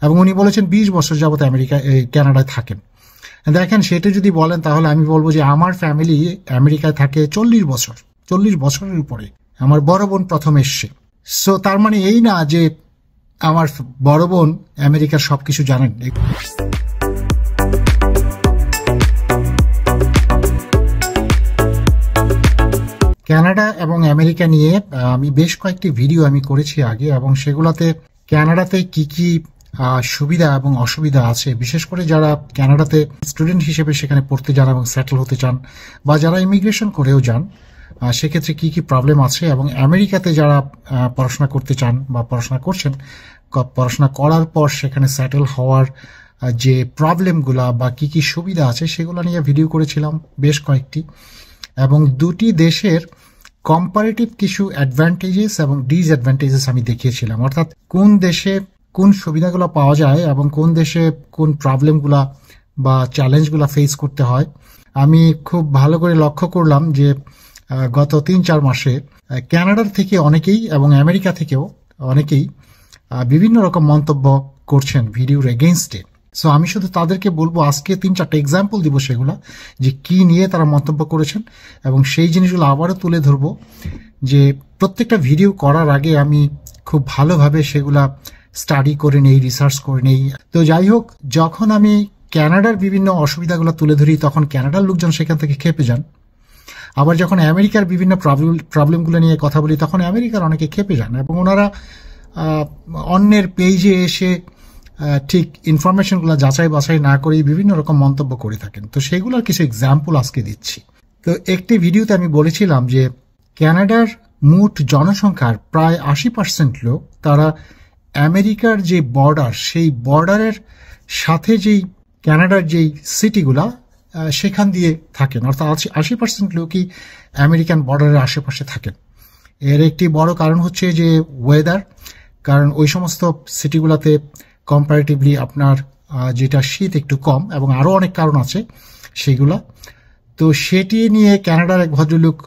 এবং উনি বলেছেন 20 বছর যাবত কানাডায় থাকেন। দেখেন সেটা যদি বলেন তাহলে আমি বলবো যে আমার ফ্যামিলি আমেরিকায় থাকে 40 বছরের উপরে। আমার বড় বোন প্রথম এসছে। সো তার মানে এই না যে আমার বড় বোন আমেরিকার সবকিছু জানেন। কানাডা এবং আমেরিকা নিয়ে আমি বেশ কয়েকটি ভিডিও আমি করেছি আগে, এবং সেগুলোতে কানাডাতে কি কি সুবিধা এবং অসুবিধা আছে, বিশেষ করে যারা কানাডাতে স্টুডেন্ট হিসেবে সেখানে পড়তে যান এবং সেটেল হতে চান, বা যারা ইমিগ্রেশন করেও যান, সেক্ষেত্রে কি কি প্রবলেম আছে, এবং আমেরিকাতে যারা পড়াশোনা করতে চান বা পড়াশোনা করছেন, পড়াশোনা করার পর সেখানে সেটেল হওয়ার যে প্রবলেমগুলা বা কি কি সুবিধা আছে সেগুলো নিয়ে ভিডিও করেছিলাম বেশ কয়েকটি, এবং দুটি দেশের কম্পারেটিভ কিছু অ্যাডভান্টেজেস এবং ডিসঅ্যাডভান্টেজেস আমি দেখিয়েছিলাম। অর্থাৎ কোন দেশে কোন সুবিধাগুলো পাওয়া যায় এবং কোন দেশে কোন প্রবলেমগুলা বা চ্যালেঞ্জগুলা ফেস করতে হয়। আমি খুব ভালো করে লক্ষ্য করলাম যে গত 3-4 মাসে কানাডার থেকে অনেকেই এবং আমেরিকা থেকেও অনেকেই বিভিন্ন রকম মন্তব্য করছেন ভিডিওর এগেইনস্টে। সো আমি শুধু তাদেরকে বলবো, আজকে 3-4টা এক্সাম্পল দিব সেগুলা, যে কি নিয়ে তারা মন্তব্য করেছেন, এবং সেই জিনিসগুলো আবারও তুলে ধরবো। যে প্রত্যেকটা ভিডিও করার আগে আমি খুব ভালোভাবে সেগুলা স্টাডি করে নেই, রিসার্চ করে নেই। তো যাই হোক, যখন আমি কানাডার বিভিন্ন অসুবিধাগুলো তুলে ধরি তখন কানাডার লোকজন সেখান থেকে খেপে যান। আবার যখন আমেরিকার বিভিন্ন প্রবলেমগুলো নিয়ে কথা বলি তখন আমেরিকার অনেকে খেপে যান, এবং ওনারা অন্যের পেজে এসে ঠিক ইনফরমেশনগুলো যাচাই বাছাই না করেই বিভিন্ন রকম মন্তব্য করে থাকেন। তো সেগুলোর কিছু এক্সাম্পল আজকে দিচ্ছি। তো একটি ভিডিওতে আমি বলেছিলাম যে কানাডার মোট জনসংখ্যার প্রায় 80% লোক তারা আমেরিকার যে বর্ডার, সেই বর্ডারের সাথে যেই কানাডার যেই সিটিগুলা সেখান দিয়ে থাকেন, অর্থাৎ 80% লোকই আমেরিকান বর্ডারের আশেপাশে থাকেন। এর একটি বড় কারণ হচ্ছে যে ওয়েদার, কারণ ওই সমস্ত সিটিগুলোতে কম্পারেটিভলি আপনার যেটা শীত একটু কম, এবং আরও অনেক কারণ আছে সেইগুলা। তো সেটি নিয়ে কানাডার এক ভদ্রলোক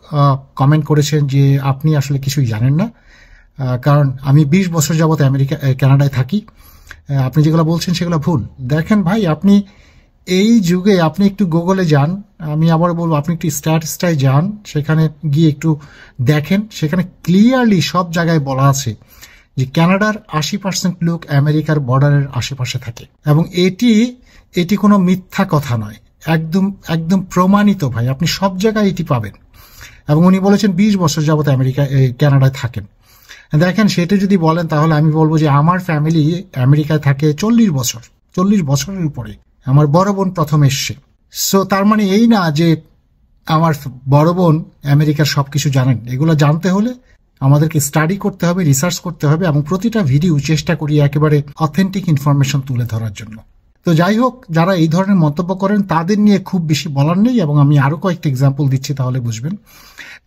কমেন্ট করেছেন যে আপনি আসলে কিছুই জানেন না, কারণ আমি 20 বছর যাবত কানাডায় থাকি, আপনি যেগুলো বলছেন সেগুলো ভুল। দেখেন ভাই, আপনি এই যুগে আপনি একটু গুগলে যান, আমি আবার বলবো আপনি একটু স্ট্যাটিস্টায় যান, সেখানে গিয়ে একটু দেখেন, সেখানে ক্লিয়ারলি সব জায়গায় বলা আছে যে কানাডার 80% লোক আমেরিকার বর্ডারের আশেপাশে থাকে, এবং এটি কোনো মিথ্যা কথা নয়, একদম প্রমাণিত ভাই, আপনি সব জায়গায় এটি পাবেন। এবং উনি বলেছেন 20 বছর যাবত কানাডায় থাকেন। দেখেন সেটা যদি বলেন তাহলে আমি বলবো যে আমার ফ্যামিলি আমেরিকায় থাকে 40 বছরের উপরে। আমার বড় বোন প্রথম এসছে। সো তার মানে এই না যে আমার বড় বোন আমেরিকার সবকিছু জানেন। এগুলো জানতে হলে আমাদেরকে স্টাডি করতে হবে, রিসার্চ করতে হবে, এবং প্রতিটা ভিডিও চেষ্টা করি একেবারে অথেন্টিক ইনফরমেশন তুলে ধরার জন্য। তো যাই হোক, যারা এই ধরনের মন্তব্য করেন তাদের নিয়ে খুব বেশি বলার নেই, এবং আমি আরো কয়েকটা এক্সাম্পল দিচ্ছি তাহলে বুঝবেন।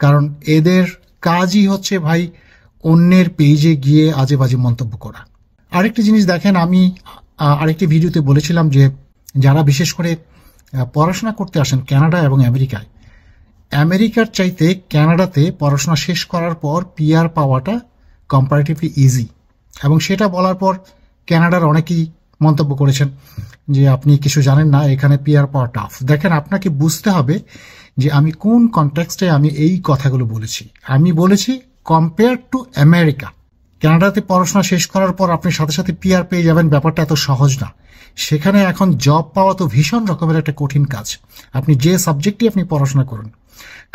কারণ এদের কাজই হচ্ছে ভাই অন্যের পেজে গিয়ে আজে বাজে মন্তব্য করা। আরেকটি জিনিস দেখেন, আমি আরেকটি ভিডিওতে বলেছিলাম যে যারা বিশেষ করে পড়াশোনা করতে আসেন কানাডা এবং আমেরিকায়, আমেরিকার চাইতে কানাডাতে পড়াশোনা শেষ করার পর পিআর পাওয়াটা কম্পারেটিভলি ইজি, এবং সেটা বলার পর কানাডার অনেকেই মন্তব্য করেছেন যে আপনি কিছু জানেন না, এখানে পিআর পাওয়া টাফ। দেখেন, আপনাকে বুঝতে হবে যে আমি কোন কনটেক্সটে আমি এই কথাগুলো বলেছি। আমি বলেছি কম্পেয়ার টু আমেরিকা, কানাডাতে পড়াশোনা শেষ করার পর আপনি সাথে সাথে পিআর পেয়ে যাবেন, ব্যাপারটা এত সহজ না। সেখানে এখন জব পাওয়া তো ভীষণ রকমের একটা কঠিন কাজ, আপনি যে সাবজেক্টে আপনি পড়াশোনা করুন,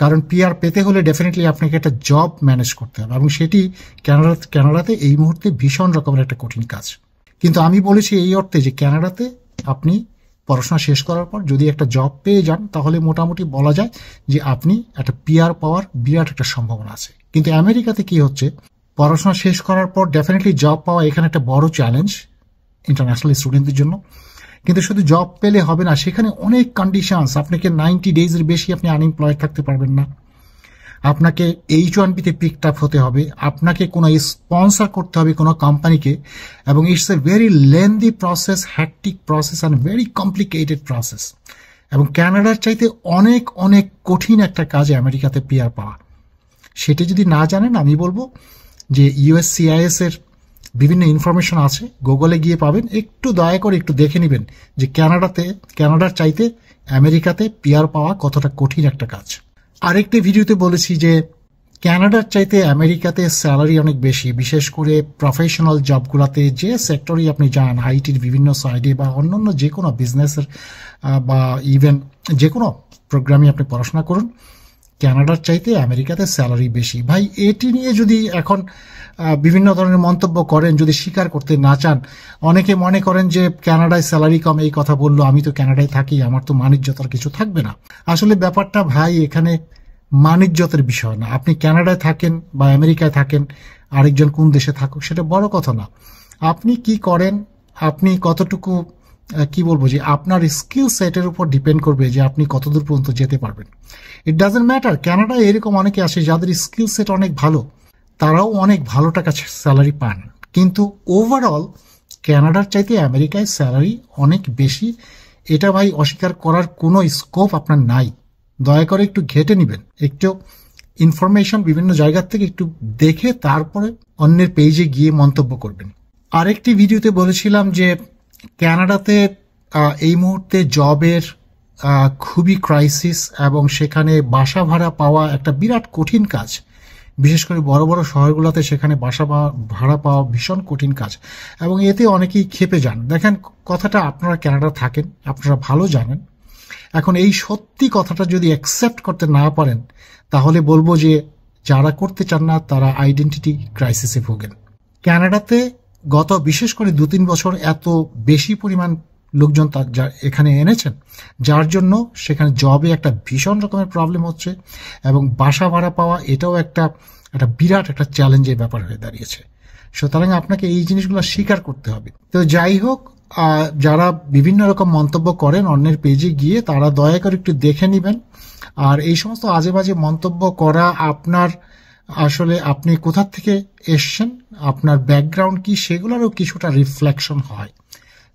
কারণ পিআর পেতে হলে ডেফিনেটলি আপনাকে একটা জব ম্যানেজ করতে হবে, এবং সেটি কানাডাতে এই মুহূর্তে ভীষণ রকমের একটা কঠিন কাজ। কিন্তু আমি বলেছি এই অর্থে যে কানাডাতে আপনি পড়াশোনা শেষ করার পর যদি একটা জব পেয়ে যান তাহলে মোটামুটি বলা যায় যে আপনি একটা পিআর পাওয়ার বিরাট একটা সম্ভাবনা আছে। কিন্তু আমেরিকাতে কি হচ্ছে, পড়াশোনা শেষ করার পর ডেফিনেটলি জব পাওয়া এখানে একটা বড় চ্যালেঞ্জ ইন্টারন্যাশনাল স্টুডেন্টদের জন্য। কিন্তু শুধু জব পেলে হবে না, সেখানে অনেক কন্ডিশনস, আপনাকে 90 ডেজের বেশি আপনি আনএমপ্লয়েড থাকতে পারবেন না, আপনাকে H1B-তে পিকড আপ হতে হবে, আপনাকে কোনো স্পন্সর করতে হবে কোনো কোম্পানিকে, এবং it's a very lengthy process, hectic process and very complicated process. এবং কানাডার চাইতে অনেক অনেক কঠিন একটা কাজ আমেরিকাতে পিআর পাওয়া। সেটি যদি না জানেন, আমি বলবো যে USCIS এর বিভিন্ন ইনফরমেশন আছে, গুগলে গিয়ে পাবেন। একটু দয়া করে একটু দেখে নেবেন যে কানাডার চাইতে আমেরিকাতে পিআর পাওয়া কতটা কঠিন একটা কাজ। আরেকটি ভিডিওতে বলেছি যে কানাডার চাইতে আমেরিকাতে স্যালারি অনেক বেশি, বিশেষ করে প্রফেশনাল জবগুলোতে, যে সেক্টরেই আপনি যান, আইটির বিভিন্ন সাইডে বা অন্যান্য যে কোনো বিজনেসের বা ইভেন যে কোনো প্রোগ্রামে আপনি পড়াশোনা করুন, কানাডার চাইতে আমেরিকাতে স্যালারি বেশি। ভাই এটি নিয়ে যদি এখন বিভিন্ন ধরনের মন্তব্য করেন, যদি স্বীকার করতে না চান, অনেকে মনে করেন যে কানাডায় স্যালারি কম, এই কথা বললো, আমি তো কানাডায় থাকি, আমার তো মানিজ্যতার কিছু থাকবে না। আসলে ব্যাপারটা ভাই এখানে মানিজ্যতের বিষয় না। আপনি কানাডায় থাকেন বা আমেরিকায় থাকেন, আরেকজন কোন দেশে থাকুক সেটা বড় কথা না। আপনি কি করেন, আপনি কতটুকু কি বলবো যে আপনার স্কিল সেটের উপর ডিপেন্ড করবে যে আপনি কতদূর পর্যন্ত যেতে পারবেন। It doesn't matter. কানাডায় এরকম অনেকে আসে যাদের স্কিল সেট অনেক ভালো, তারাও অনেক ভালো টাকা স্যালারি পান, কিন্তু ওভারঅল কানাডার চাইতে আমেরিকায় স্যালারি অনেক বেশি। এটা ভাই অস্বীকার করার কোনো স্কোপ আপনার নাই। দয়া করে একটু ঘেটে নেবেন, একটু ইনফরমেশন বিভিন্ন জায়গার থেকে একটু দেখে তারপরে অন্যের পেজে গিয়ে মন্তব্য করবেন। আরেকটি ভিডিওতে বলেছিলাম যে কানাডাতে এই মুহূর্তে জবের খুবই ক্রাইসিস এবং সেখানে বাসা ভাড়া পাওয়া একটা বিরাট কঠিন কাজ। বিশেষ করে বড় বড় শহরগুলোতে সেখানে বাসা ভাড়া পাওয়া ভীষণ কঠিন কাজ এবং এতে অনেকেই ক্ষেপে যান। দেখেন, কথাটা আপনারা কানাডা থাকেন, আপনারা ভালো জানেন। এখন এই সত্যি কথাটা যদি অ্যাকসেপ্ট করতে না পারেন, তাহলে বলবো যে যারা করতে চান না তারা আইডেন্টিটি ক্রাইসিসে ভোগেন। কানাডাতে গত বিশেষ করে 2-3 বছর এত বেশি পরিমাণ লোকজন এখানে এনেছেন, যার জন্য সেখানে জবে একটা ভীষণ রকমের প্রবলেম হচ্ছে এবং বাসা ভাড়া পাওয়া এটাও একটা বিরাট একটা চ্যালেঞ্জের ব্যাপার হয়ে দাঁড়িয়েছে। সুতরাং আপনাকে এই জিনিসগুলো স্বীকার করতে হবে। তো যাই হোক, যারা বিভিন্ন রকম মন্তব্য করেন অন্যের পেজে গিয়ে, তারা দয়া করে একটু দেখে নেবেন। আর এই সমস্ত আজে বাজে মন্তব্য করা, আপনার আসলে আপনি কোথা থেকে এসছেন, আপনার ব্যাকগ্রাউন্ড কি, সেগুলোরও কিছুটা রিফ্লেকশন হয়।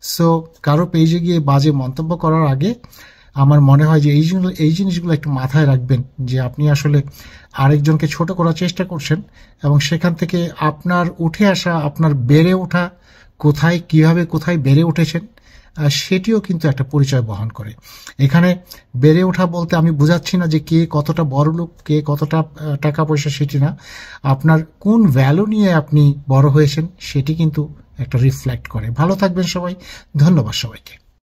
সো কারো পেজে গিয়ে বাজে মন্তব্য করার আগে আমার মনে হয় যে এই জিনিসগুলো একটু মাথায় রাখবেন যে আপনি আসলে আরেকজনকে ছোট করার চেষ্টা করছেন এবং সেখান থেকে আপনার উঠে আসা, আপনার বেড়ে ওঠা, কোথায় বেড়ে উঠেছেন, সেটিও কিন্তু একটা পরিচয় বহন করে। এখানে বেড়ে ওঠা বলতে আমি বোঝাচ্ছি না যে কে কতটা বড় লোক, কে কতটা টাকা পয়সা, সেটি না। আপনার কোন ভ্যালু নিয়ে আপনি বড় হয়েছেন সেটি কিন্তু একটা রিফ্লেক্ট করে। ভালো থাকবেন সবাই, ধন্যবাদ সবাইকে।